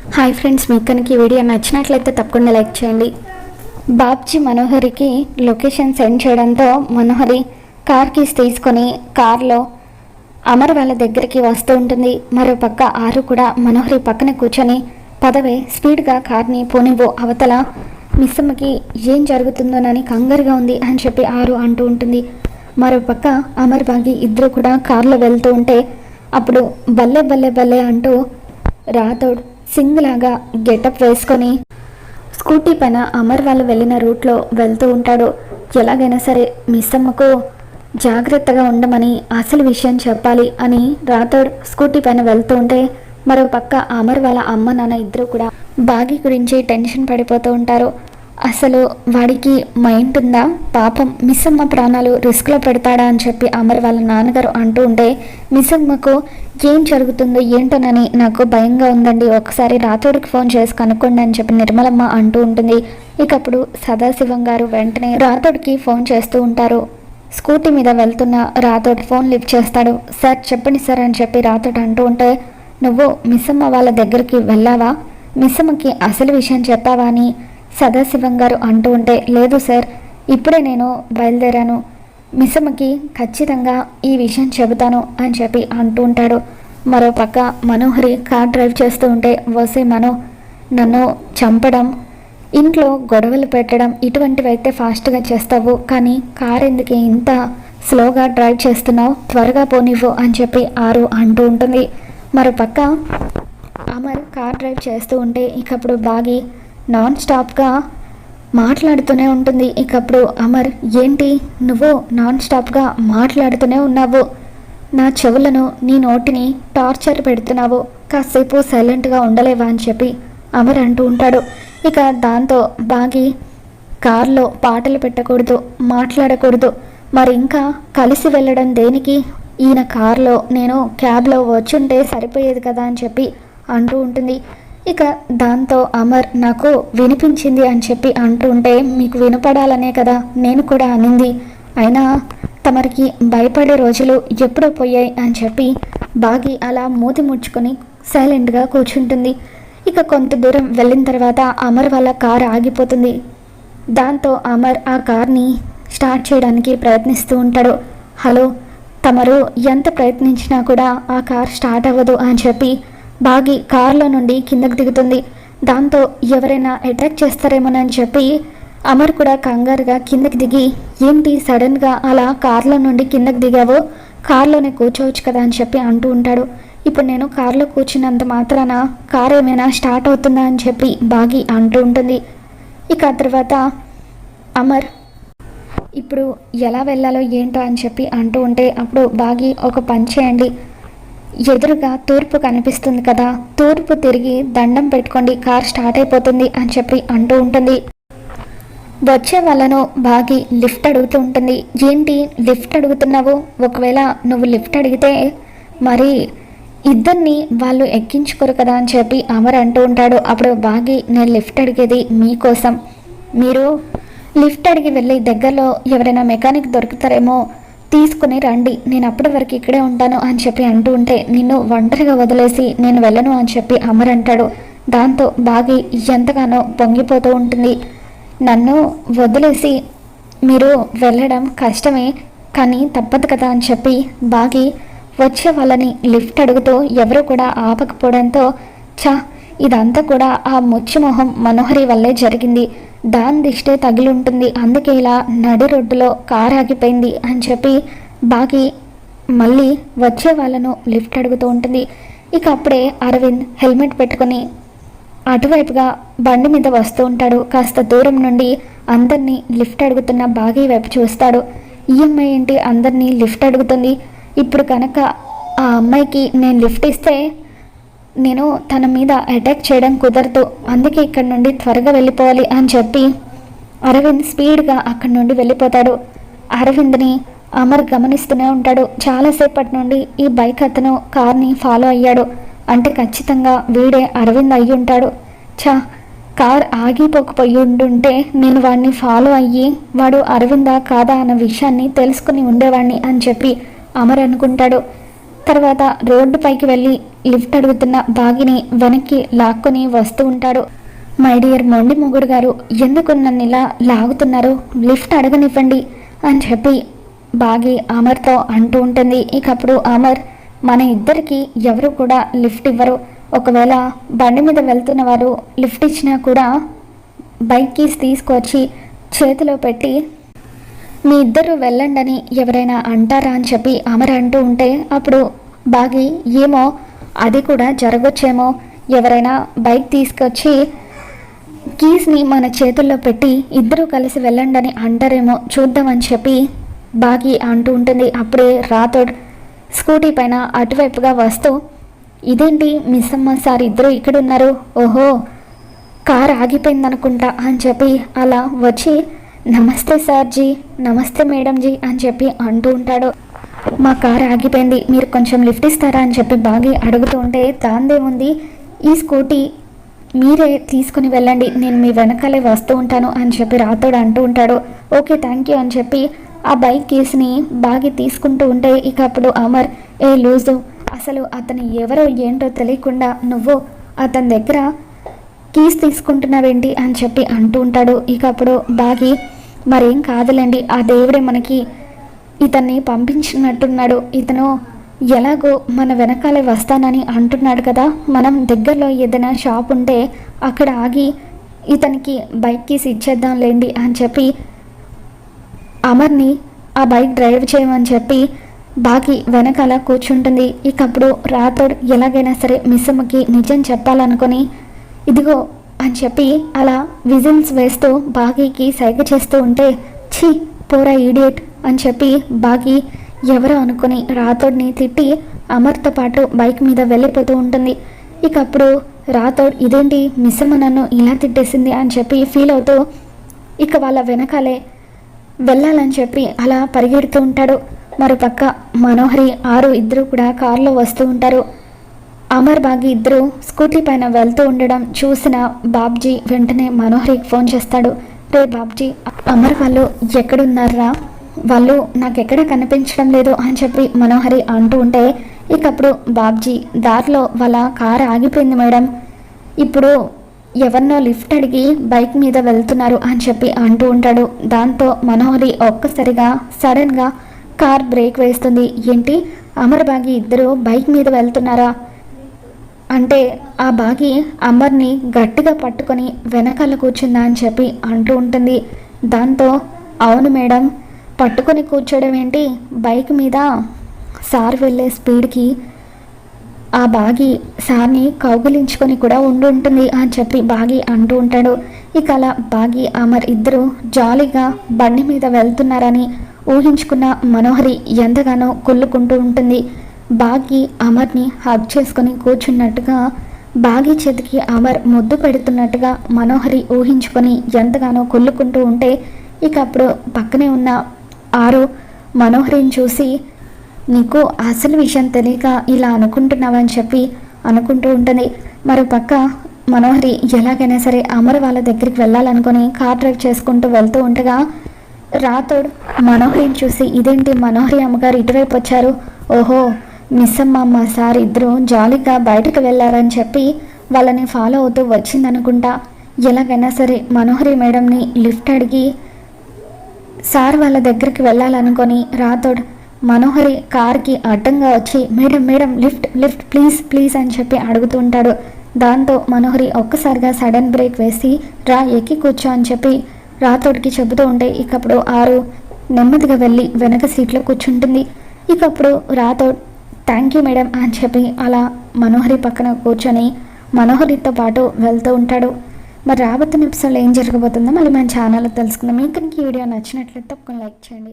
Hi friends, మీకు కనుక ఈ వీడియో నచ్చినట్లయితే తప్పకుండా లైక్ చేయండి. బాబ్జీ మనోహరికి లొకేషన్ సెండ్ చేయడంతో మనోహరి కార్ కీస్ తీసుకొని కార్లో అమర్ వాళ్ళ దగ్గరికి వస్తూ ఉంటుంది. మరో పక్క ఆరు కూడా మనోహరి పక్కన కూర్చొని పదవే స్పీడ్గా కార్ని పోనివ్వు, అవతల మిస్సమ్మకి ఏం జరుగుతుందోనని కంగారుగా ఉంది అని చెప్పి ఆరు అంటూ ఉంటుంది. మరో పక్క అమర్ బాగి ఇద్దరు కూడా కార్లో వెళ్తూ ఉంటే అప్పుడు బల్లె బల్లె బల్లె అంటూ రాథోడ్ సింగ్లాగా గెటప్ వేసుకొని స్కూటీ పైన అమర్ వాళ్ళు వెళ్ళిన రూట్లో వెళ్తూ ఉంటాడు. ఎలాగైనా సరే మిస్సమ్మకు జాగ్రత్తగా ఉండమని అసలు విషయం చెప్పాలి అని రాథోడ్ స్కూటీ పైన వెళ్తూ ఉంటే మరో పక్క అమర్ వాళ్ళ అమ్మ నాన్న ఇద్దరు కూడా బాగి గురించి టెన్షన్ పడిపోతూ ఉంటారు. అసలు వాడికి మైండ్ ఉందా, పాపం మిస్సమ్మ ప్రాణాలు రిస్క్లో పెడతాడా అని చెప్పి అమర్ వాళ్ళ నాన్నగారు అంటూ ఉంటే మిస్సమ్మకు ఏం జరుగుతుందో ఏంటోనని నాకు భయంగా ఉందండి, ఒకసారి రాథోడ్కి ఫోన్ చేసి కనుక్కోండి అని చెప్పి నిర్మలమ్మ అంటూ ఉంటుంది. ఇకప్పుడు సదాశివం గారు వెంటనే రాథోడ్కి ఫోన్ చేస్తూ ఉంటారు. స్కూటీ మీద వెళ్తున్న రాథోడ్ ఫోన్ లిఫ్ట్ చేస్తాడు. సార్ చెప్పండి సార్ అని చెప్పి రాథోడ్ అంటూ ఉంటే నువ్వు మిస్సమ్మ వాళ్ళ దగ్గరికి వెళ్ళావా, మిస్సమ్మకి అసలు విషయం చెప్పావా అని సదాశివం గారు అంటూ ఉంటే లేదు సార్, ఇప్పుడే నేను బయలుదేరాను, మిస్సమ్మకి ఖచ్చితంగా ఈ విషయం చెబుతాను అని చెప్పి అంటూ ఉంటాడు. మరోపక్క మనోహరి కార్ డ్రైవ్ చేస్తూ ఉంటే వసే మనో, నన్ను చంపడం, ఇంట్లో గొడవలు పెట్టడం ఇటువంటివైతే ఫాస్ట్గా చేస్తావు, కానీ కార్ ఎందుకు ఇంత స్లోగా డ్రైవ్ చేస్తున్నావు, త్వరగా పోనివ్వు అని చెప్పి ఆరు అంటూ ఉంటుంది. మరోపక్క అమర్ కార్ డ్రైవ్ చేస్తూ ఉంటే ఇకప్పుడు బాగి నాన్ స్టాప్గా మాట్లాడుతూనే ఉంటుంది. ఇకప్పుడు అమర్ ఏంటి నువ్వు నాన్ స్టాప్గా మాట్లాడుతూనే ఉన్నావు, నా చెవులను నీ నోటిని టార్చర్ పెడుతున్నావు, కాసేపు సైలెంట్గా ఉండలేవా అని చెప్పి అమర్ అంటూ ఉంటాడు. ఇక దాంతో బాగి కార్లో పాటలు పెట్టకూడదు, మాట్లాడకూడదు, మరి ఇంకా కలిసి వెళ్ళడం దేనికి, ఈయన కార్లో నేను క్యాబ్లో వచ్చుంటే సరిపోయేది కదా అని చెప్పి అంటూ ఉంటుంది. ఇక దాంతో అమర్ నాకు వినిపించింది అని చెప్పి అంటూ ఉంటే మీకు వినపడాలనే కదా నేను కూడా అనింది, అయినా తమరికి భయపడే రోజులు ఎప్పుడో పోయాయి అని చెప్పి బాగి అలా మూతి ముడుచుకొని సైలెంట్గా కూర్చుంటుంది. ఇక కొంత దూరం వెళ్ళిన తర్వాత అమర్ వాళ్ళ కారు ఆగిపోతుంది. దాంతో అమర్ ఆ కార్ని స్టార్ట్ చేయడానికి ప్రయత్నిస్తూ ఉంటాడు. హలో, తమరు ఎంత ప్రయత్నించినా కూడా ఆ కార్ స్టార్ట్ అవ్వదు అని చెప్పి బాగి కార్లో నుండి కిందకు దిగుతుంది. దాంతో ఎవరైనా అటాక్ చేస్తారేమోనని చెప్పి అమర్ కూడా కంగారుగా కిందకి దిగి ఏంటి సడన్గా అలా కార్లో నుండి కిందకి దిగావో, కార్లోనే కూర్చోవచ్చు కదా అని చెప్పి అంటూ ఉంటాడు. ఇప్పుడు నేను కార్లో కూర్చున్నంత మాత్రాన కార్ ఏమైనా స్టార్ట్ అవుతుందా అని చెప్పి బాగి అంటూ ఉంటుంది. ఇక తర్వాత అమర్ ఇప్పుడు ఎలా వెళ్ళాలో ఏంటో అని చెప్పి అంటూ ఉంటే అప్పుడు బాగి ఒక పని చేయండి, ఎదురుగా తూర్పు కనిపిస్తుంది కదా, తూర్పు తిరిగి దండం పెట్టుకోండి, కార్ స్టార్ట్ అయిపోతుంది అని చెప్పి అంటూ ఉంటుంది. వచ్చే వాళ్ళను బాగి లిఫ్ట్ అడుగుతూ ఉంటుంది. ఏంటి లిఫ్ట్ అడుగుతున్నావు, ఒకవేళ నువ్వు లిఫ్ట్ అడిగితే మరి ఇద్దరిని వాళ్ళు ఎక్కించుకోరు కదా అని చెప్పి అమర్ అంటూ ఉంటాడు. అప్పుడు బాగి నేను లిఫ్ట్ అడిగేది మీకోసం, మీరు లిఫ్ట్ అడిగి వెళ్ళి దగ్గరలో ఎవరైనా మెకానిక్ దొరుకుతారేమో తీసుకుని రండి, నేను అప్పటి వరకు ఇక్కడే ఉంటాను అని చెప్పి అంటూ ఉంటే నిన్ను ఒంటరిగా వదిలేసి నేను వెళ్ళను అని చెప్పి అమర్ అంటాడు. దాంతో బాగి ఎంతగానో పొంగిపోతూ ఉంటుంది. నన్ను వదిలేసి మీరు వెళ్ళడం కష్టమే, కానీ తప్పదు కదా అని చెప్పి బాగి వచ్చే వాళ్ళని లిఫ్ట్ అడుగుతూ ఎవరు కూడా ఆపకపోవడంతో ఇదంతా కూడా ఆ ముచ్చిమొహం మనోహరి వల్లే జరిగింది, దాని దిష్టే తగిలి ఉంటుంది, అందుకే ఇలా నడి రోడ్డులో కారు ఆగిపోయింది అని చెప్పి బాగి మళ్ళీ వచ్చే వాళ్ళను లిఫ్ట్ అడుగుతూ ఉంటుంది. ఇక అప్పుడే అరవింద్ హెల్మెట్ పెట్టుకొని అటువైపుగా బండి మీద వస్తూ ఉంటాడు. కాస్త దూరం నుండి అందరినీ లిఫ్ట్ అడుగుతున్న బాగి వైపు చూస్తాడు. ఈ అమ్మాయి ఏంటి అందరినీ లిఫ్ట్ అడుగుతుంది, ఇప్పుడు కనుక ఆ అమ్మాయికి నేను లిఫ్ట్ ఇస్తే నేను తన మీద అటాక్ చేయడం కుదరదు, అందుకే ఇక్కడ నుండి త్వరగా వెళ్ళిపోవాలి అని చెప్పి అరవింద్ స్పీడ్గా అక్కడి నుండి వెళ్ళిపోతాడు. అరవింద్ని అమర్ గమనిస్తూనే ఉంటాడు. చాలాసేపటి నుండి ఈ బైక్ అతను కార్ని ఫాలో అయ్యాడు, అంటే ఖచ్చితంగా వీడే అరవింద్ అయ్యి ఉంటాడు. కార్ ఆగిపోకపోయి ఉండుంటే నేను వాడిని ఫాలో అయ్యి వాడు అరవిందా కాదా అన్న విషయాన్ని తెలుసుకుని ఉండేవాడిని అని చెప్పి అమర్ అనుకుంటాడు. తర్వాత రోడ్డు పైకి వెళ్ళి లిఫ్ట్ అడుగుతున్న బాగిని వెనక్కి లాక్కొని వస్తూ ఉంటాడు. మై డియర్ మొండి మొగుడు గారు, ఎందుకు నన్ను ఇలా లాగుతున్నారు, లిఫ్ట్ అడగనివ్వండి అని చెప్పి బాగి అమర్తో అంటూ ఉంటుంది. ఇకప్పుడు అమర్, మన ఇద్దరికి ఎవరు కూడా లిఫ్ట్ ఇవ్వరు, ఒకవేళ బండి మీద వెళ్తున్న వారు లిఫ్ట్ ఇచ్చినా కూడా బైక్ కీస్ తీసుకొచ్చి చేతిలో పెట్టి మీ ఇద్దరు వెళ్ళండి ఎవరైనా అంటారా అని చెప్పి అమర్ అంటూ ఉంటే అప్పుడు బాగి, ఏమో అది కూడా జరగొచ్చేమో, ఎవరైనా బైక్ తీసుకొచ్చి కీస్ని మన చేతుల్లో పెట్టి ఇద్దరూ కలిసి వెళ్ళండి అంటారేమో, చూద్దామని చెప్పి బాగి అంటూ ఉంటుంది. అప్పుడే రాథోడ్ స్కూటీ పైన అటువైపుగా వస్తూ, ఇదేంటి మిస్ అమ్మ సార్ ఇద్దరు ఇక్కడ ఉన్నారు, ఓహో కార్ ఆగిపోయిందనుకుంటా అని చెప్పి అలా వచ్చి, నమస్తే సార్జీ, నమస్తే మేడంజీ అని చెప్పి అంటూ ఉంటాడు. మా కార్ ఆగిపోయింది, మీరు కొంచెం లిఫ్ట్ ఇస్తారా అని చెప్పి బాగి అడుగుతూ ఉంటే, దాందేముంది, ఈ స్కూటీ మీరే తీసుకుని వెళ్ళండి, నేను మీ వెనకాలే వస్తూ ఉంటాను అని చెప్పి రాథోడ్ అంటూ ఉంటాడు. ఓకే థ్యాంక్ యూ అని చెప్పి ఆ బైక్ కీస్ని బాగి తీసుకుంటూ ఉంటే ఇక అప్పుడు అమర్, ఏ లూజు, అసలు అతను ఎవరో ఏంటో తెలియకుండా నువ్వు అతని దగ్గర కీస్ తీసుకుంటున్నావేంటి అని చెప్పి అంటూ ఉంటాడు. ఇక అప్పుడు బాగి, మరేం కాదులేండి, ఆ దేవుడే మనకి ఇతన్ని పంపించినట్టున్నాడు, ఇతను ఎలాగో మన వెనకాలే వస్తానని అంటున్నాడు కదా, మనం దగ్గరలో ఏదైనా షాప్ ఉంటే అక్కడ ఆగి ఇతనికి బైక్ కీస్ ఇచ్చేద్దాంలేండి అని చెప్పి అమర్ని ఆ బైక్ డ్రైవ్ చేయమని చెప్పి బాగి వెనకాల కూర్చుంటుంది. ఇకప్పుడు రాథోడ్ ఎలాగైనా సరే మిస్సమ్మకి నిజం చెప్పాలనుకొని, ఇదిగో అని చెప్పి అలా విజిల్స్ వేస్తూ బాగీకి సైగ చేస్తూ ఉంటే, ఛీ పోరా ఈడియట్ అని చెప్పి బాగి ఎవరో అనుకుని రాథోడ్ని తిట్టి అమర్తో పాటు బైక్ మీద వెళ్ళిపోతూ ఉంటుంది. ఇకప్పుడు రాథోడ్, ఇదేంటి మిస్సమ్మ నన్ను ఇలా తిట్టేసింది అని చెప్పి ఫీల్ అవుతూ ఇక వాళ్ళ వెనకాలే వెళ్ళాలని చెప్పి అలా పరిగెడుతూ ఉంటాడు. మరోపక్క మనోహరి ఆరు ఇద్దరు కూడా కారులో వస్తూ ఉంటారు. అమర్ బాగి ఇద్దరు స్కూటీ పైన వెళ్తూ ఉండడం చూసిన బాబ్జీ వెంటనే మనోహరికి ఫోన్ చేస్తాడు. రే బాబ్జీ, అమర్ వాళ్ళు ఎక్కడున్నారా, వాళ్ళు నాకెక్కడ కనిపించడం లేదు అని చెప్పి మనోహరి అంటూ ఉంటే ఇకప్పుడు బాబ్జీ, దారిలో వాళ్ళ కారు ఆగిపోయింది మేడం, ఇప్పుడు ఎవరినో లిఫ్ట్ అడిగి బైక్ మీద వెళ్తున్నారు అని చెప్పి అంటూ ఉంటాడు. దాంతో మనోహరి ఒక్కసారిగా సడన్గా కార్ బ్రేక్ వేస్తుంది. ఏంటి, అమర్ బాగి ఇద్దరు బైక్ మీద వెళ్తున్నారా అంటే ఆ బాగి అమర్ని గట్టిగా పట్టుకొని వెనకాల కూర్చుందా అని చెప్పి అంటూ ఉంటుంది. దాంతో అవును మేడం, పట్టుకొని కూర్చోవడం ఏంటి, బైక్ మీద సార్ వెళ్ళే స్పీడ్కి ఆ బాగి సార్ని కౌగిలించుకొని కూడా ఉంటుంది అని చెప్పి బాగి అంటూ ఉంటాడు. ఇక అలా బాగి అమర్ ఇద్దరు జాలీగా బండి మీద వెళ్తున్నారని ఊహించుకున్న మనోహరి ఎంతగానో కుళ్ళుకుంటూ ఉంటుంది. బాగి అమర్ని హగ్ చేసుకొని కూర్చున్నట్టుగా బాగి చేతికి అమర్ ముద్దు పెడుతున్నట్టుగా మనోహరి ఊహించుకొని ఎంతగానో కుళ్ళుకుంటూ ఉంటే ఇక అప్పుడు పక్కనే ఉన్న ఆరు మనోహరిని చూసి, నీకు అసలు విషయం తెలియక ఇలా అనుకుంటున్నావని చెప్పి అనుకుంటూ ఉంటుంది. మరోపక్క మనోహరి ఎలాగైనా సరే అమర్ వాళ్ళ దగ్గరికి వెళ్ళాలనుకొని కార్ డ్రైవ్ చేసుకుంటూ వెళ్తూ ఉండగా రాథోడ్ మనోహరిని చూసి, ఇదేంటి మనోహరి అమ్మగారు ఇటువైపు వచ్చారు, ఓహో మిస్ అమ్మ సార్ ఇద్దరు జాలీగా బయటకు వెళ్ళారని చెప్పి వాళ్ళని ఫాలో అవుతూ వచ్చిందనుకుంటా. ఎలాగైనా సరే మనోహరి మేడంని లిఫ్ట్ అడిగి సార్ వాళ్ళ దగ్గరికి వెళ్ళాలనుకొని రాథోడ్ మనోహరి కార్కి అడ్డంగా వచ్చి, madam madam lift lift please please అని చెప్పి అడుగుతూ ఉంటాడు. దాంతో మనోహరి ఒక్కసారిగా సడన్ బ్రేక్ వేసి, రా ఎక్కి కూర్చో అని చెప్పి రాథోడ్కి చెబుతూ ఉంటే ఇకప్పుడు ఆరు నెమ్మదిగా వెళ్ళి వెనక సీట్లో కూర్చుంటుంది. ఇకప్పుడు రాథోడ్ థ్యాంక్ యూ మేడం అని చెప్పి అలా మనోహరి పక్కన కూర్చొని మనోహరితో పాటు వెళ్తూ ఉంటాడు. మరి రాబోతున్న ఎపిసోడ్లో ఏం జరగబోతుందో మళ్ళీ మన ఛానల్లో తెలుసుకుందాం. మీకు ఈ వీడియో నచ్చినట్లయితే తప్పకుండా లైక్ చేయండి.